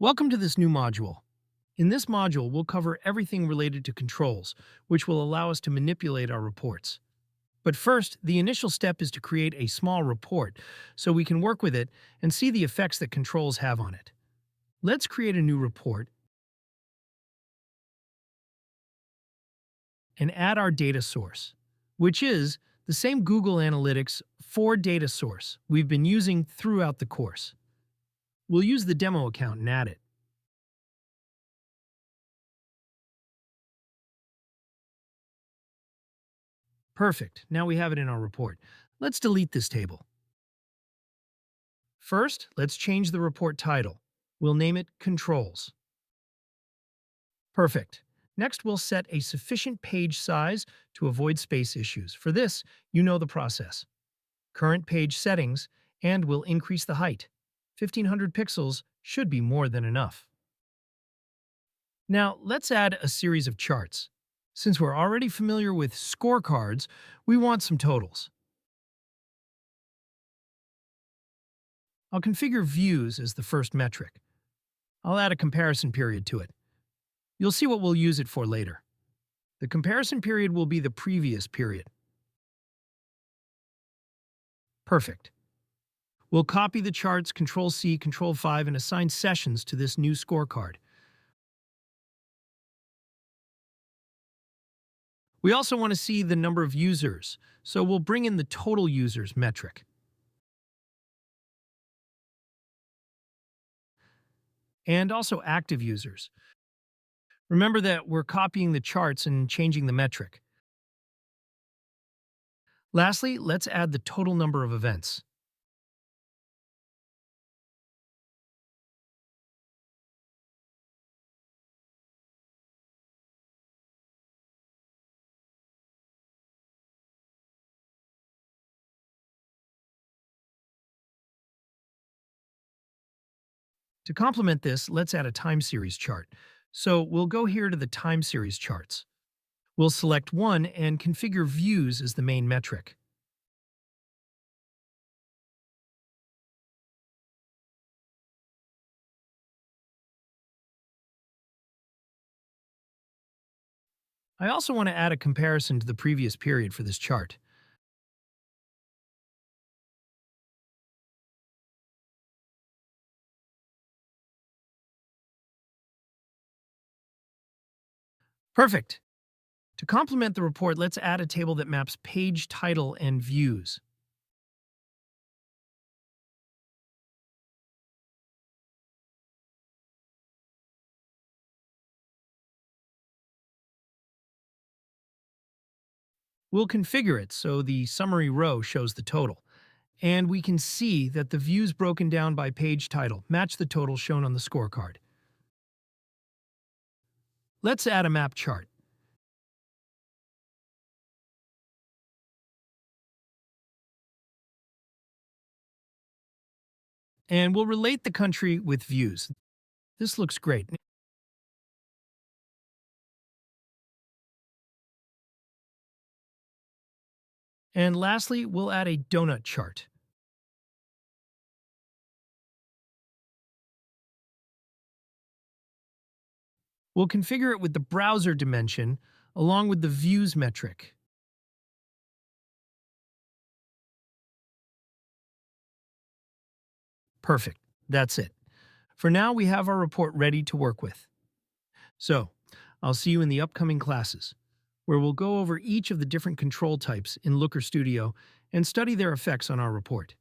Welcome to this new module. In this module, we'll cover everything related to controls, which will allow us to manipulate our reports. But first, the initial step is to create a small report so we can work with it and see the effects that controls have on it. Let's create a new report and add our data source, which is the same Google Analytics 4 data source we've been using throughout the course. We'll use the demo account and add it. Perfect. Now we have it in our report. Let's delete this table. First, let's change the report title. We'll name it Controls. Perfect. Next, we'll set a sufficient page size to avoid space issues. For this, you know the process. Current page settings, and we'll increase the height. 1500 pixels should be more than enough. Now, let's add a series of charts. Since we're already familiar with scorecards, we want some totals. I'll configure views as the first metric. I'll add a comparison period to it. You'll see what we'll use it for later. The comparison period will be the previous period. Perfect. We'll copy the charts Ctrl-C, Ctrl-5 and assign sessions to this new scorecard. We also want to see the number of users, so we'll bring in the total users metric. And also active users. Remember that we're copying the charts and changing the metric. Lastly, let's add the total number of events. To complement this, let's add a time series chart. So we'll go here to the time series charts. We'll select one and configure views as the main metric. I also want to add a comparison to the previous period for this chart. Perfect. To complement the report, let's add a table that maps page title and views. We'll configure it so the summary row shows the total. And we can see that the views broken down by page title match the total shown on the scorecard. Let's add a map chart. And we'll relate the country with views. This looks great. And lastly, we'll add a donut chart. We'll configure it with the browser dimension along with the views metric. Perfect. That's it. For now, we have our report ready to work with. So, I'll see you in the upcoming classes, where we'll go over each of the different control types in Looker Studio and study their effects on our report.